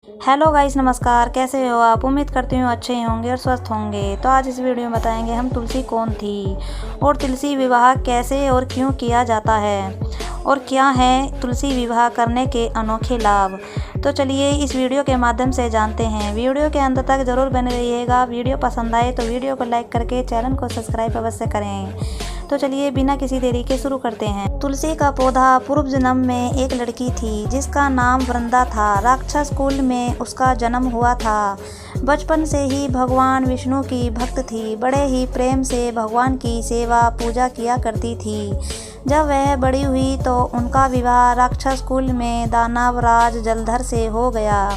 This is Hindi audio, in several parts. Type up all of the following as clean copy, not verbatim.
हेलो गाइस, नमस्कार। कैसे हो आप? उम्मीद करती हूँ अच्छे ही होंगे और स्वस्थ होंगे। तो आज इस वीडियो में बताएंगे हम तुलसी कौन थी और तुलसी विवाह कैसे और क्यों किया जाता है और क्या है तुलसी विवाह करने के अनोखे लाभ। तो चलिए इस वीडियो के माध्यम से जानते हैं। वीडियो के अंत तक ज़रूर बने रहिएगा। वीडियो पसंद आए तो वीडियो को लाइक करके चैनल को सब्सक्राइब अवश्य करें। तो चलिए बिना किसी देरी के शुरू करते हैं। तुलसी का पौधा पूर्व जन्म में एक लड़की थी जिसका नाम वृंदा था। राक्षस कुल में उसका जन्म हुआ था। बचपन से ही भगवान विष्णु की भक्त थी। बड़े ही प्रेम से भगवान की सेवा पूजा किया करती थी। जब वह बड़ी हुई तो उनका विवाह राक्षस कुल में दानव राज जलधर से हो गया।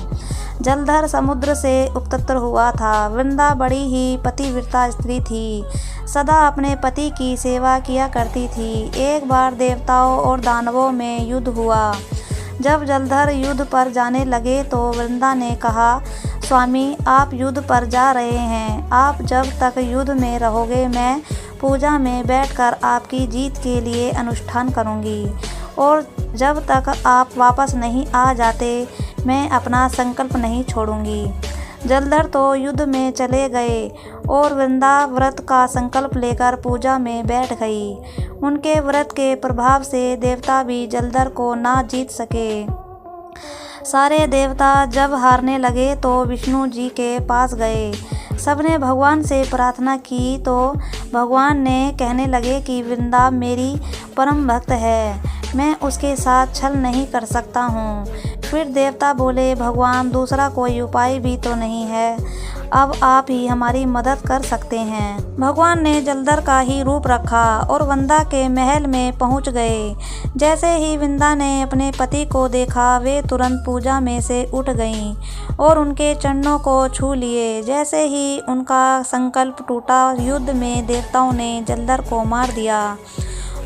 जलधर समुद्र से उत्पन्न हुआ था। वृंदा बड़ी ही पतिव्रता स्त्री थी, सदा अपने पति की सेवा किया करती थी। एक बार देवताओं और दानवों में युद्ध हुआ। जब जलधर युद्ध पर जाने लगे तो वृंदा ने कहा, स्वामी आप युद्ध पर जा रहे हैं, आप जब तक युद्ध में रहोगे मैं पूजा में बैठकर आपकी जीत के लिए अनुष्ठान करूंगी और जब तक आप वापस नहीं आ जाते मैं अपना संकल्प नहीं छोड़ूंगी। जलधर तो युद्ध में चले गए और वृंदा व्रत का संकल्प लेकर पूजा में बैठ गई। उनके व्रत के प्रभाव से देवता भी जलधर को ना जीत सके। सारे देवता जब हारने लगे तो विष्णु जी के पास गए। सबने भगवान से प्रार्थना की तो भगवान ने कहने लगे कि वृंदा मेरी परम भक्त है, मैं उसके साथ छल नहीं कर सकता हूँ। फिर देवता बोले, भगवान दूसरा कोई उपाय भी तो नहीं है, अब आप ही हमारी मदद कर सकते हैं। भगवान ने जलधर का ही रूप रखा और वृंदा के महल में पहुंच गए। जैसे ही वृंदा ने अपने पति को देखा वे तुरंत पूजा में से उठ गईं और उनके चरणों को छू लिए। जैसे ही उनका संकल्प टूटा, युद्ध में देवताओं ने जलधर को मार दिया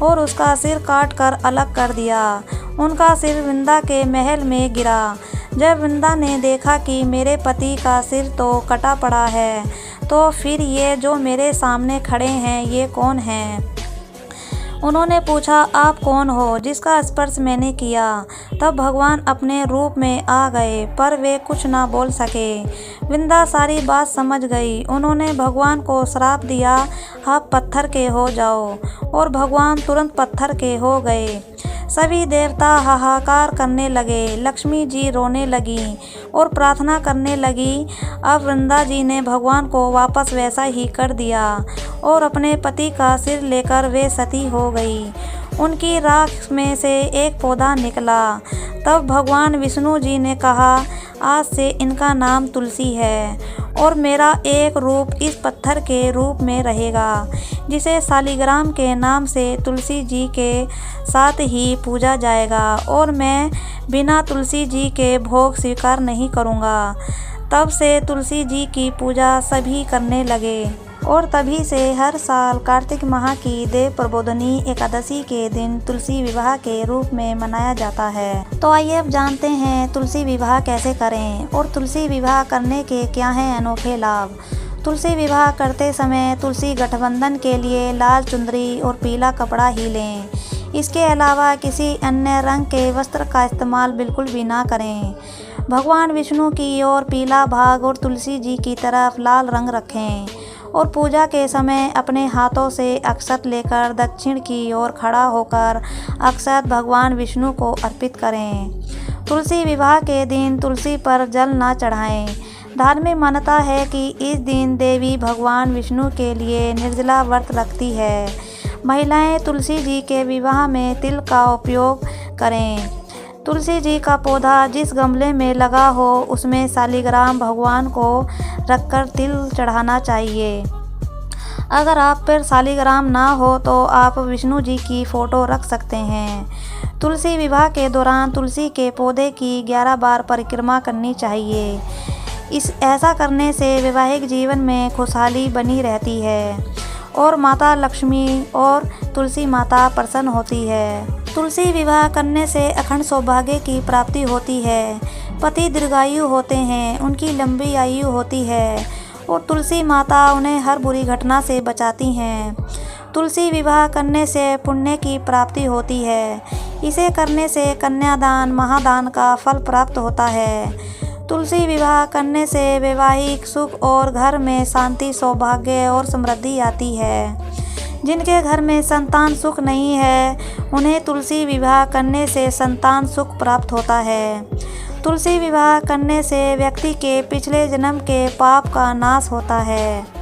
और उसका सिर काट कर अलग कर दिया। उनका सिर वृंदा के महल में गिरा। जब वृंदा ने देखा कि मेरे पति का सिर तो कटा पड़ा है, तो फिर ये जो मेरे सामने खड़े हैं ये कौन हैं? उन्होंने पूछा, आप कौन हो जिसका स्पर्श मैंने किया? तब भगवान अपने रूप में आ गए पर वे कुछ ना बोल सके। वृंदा सारी बात समझ गई। उन्होंने भगवान को श्राप दिया, आप पत्थर के हो जाओ, और भगवान तुरंत पत्थर के हो गए। सभी देवता हाहाकार करने लगे। लक्ष्मी जी रोने लगी और प्रार्थना करने लगी। अब वृंदा जी ने भगवान को वापस वैसा ही कर दिया और अपने पति का सिर लेकर वे सती हो गई। उनकी राख में से एक पौधा निकला। तब भगवान विष्णु जी ने कहा, आज से इनका नाम तुलसी है और मेरा एक रूप इस पत्थर के रूप में रहेगा, जिसे शालिग्राम के नाम से तुलसी जी के साथ ही पूजा जाएगा और मैं बिना तुलसी जी के भोग स्वीकार नहीं करूँगा। तब से तुलसी जी की पूजा सभी करने लगे और तभी से हर साल कार्तिक माह की देव प्रबोधनी एकादशी के दिन तुलसी विवाह के रूप में मनाया जाता है। तो आइए अब जानते हैं तुलसी विवाह कैसे करें और तुलसी विवाह करने के क्या हैं अनोखे लाभ। तुलसी विवाह करते समय तुलसी गठबंधन के लिए लाल चुंदरी और पीला कपड़ा ही लें। इसके अलावा किसी अन्य रंग के वस्त्र का इस्तेमाल बिल्कुल भी ना करें। भगवान विष्णु की ओर पीला भाग और तुलसी जी की तरफ लाल रंग रखें और पूजा के समय अपने हाथों से अक्षत लेकर दक्षिण की ओर खड़ा होकर अक्षत भगवान विष्णु को अर्पित करें। तुलसी विवाह के दिन तुलसी पर जल न चढ़ाएं। धार्मिक मान्यता है कि इस दिन देवी भगवान विष्णु के लिए निर्जला व्रत रखती है। महिलाएं तुलसी जी के विवाह में तिल का उपयोग करें। तुलसी जी का पौधा जिस गमले में लगा हो उसमें शालिग्राम भगवान को रखकर तिल चढ़ाना चाहिए। अगर आप पर शालिग्राम ना हो तो आप विष्णु जी की फ़ोटो रख सकते हैं। तुलसी विवाह के दौरान तुलसी के पौधे की 11 बार परिक्रमा करनी चाहिए। ऐसा करने से वैवाहिक जीवन में खुशहाली बनी रहती है और माता लक्ष्मी और तुलसी माता प्रसन्न होती है। तुलसी विवाह करने से अखंड सौभाग्य की प्राप्ति होती है। पति दीर्घायु होते हैं, उनकी लंबी आयु होती है और तुलसी माता उन्हें हर बुरी घटना से बचाती हैं। तुलसी विवाह करने से पुण्य की प्राप्ति होती है। इसे करने से कन्यादान महादान का फल प्राप्त होता है। तुलसी विवाह करने से वैवाहिक सुख और घर में शांति, सौभाग्य और समृद्धि आती है। जिनके घर में संतान सुख नहीं है, उन्हें तुलसी विवाह करने से संतान सुख प्राप्त होता है। तुलसी विवाह करने से व्यक्ति के पिछले जन्म के पाप का नाश होता है।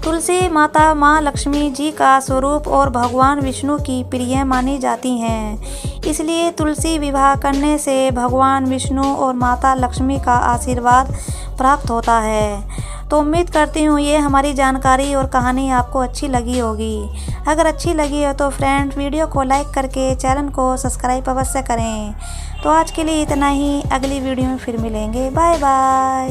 तुलसी माता माँ लक्ष्मी जी का स्वरूप और भगवान विष्णु की प्रिय मानी जाती हैं। इसलिए तुलसी विवाह करने से भगवान विष्णु और माता लक्ष्मी का आशीर्वाद प्राप्त होता है। तो उम्मीद करती हूँ ये हमारी जानकारी और कहानी आपको अच्छी लगी होगी। अगर अच्छी लगी हो तो फ्रेंड्स वीडियो को लाइक करके चैनल को सब्सक्राइब अवश्य करें। तो आज के लिए इतना ही, अगली वीडियो में फिर मिलेंगे। Bye bye.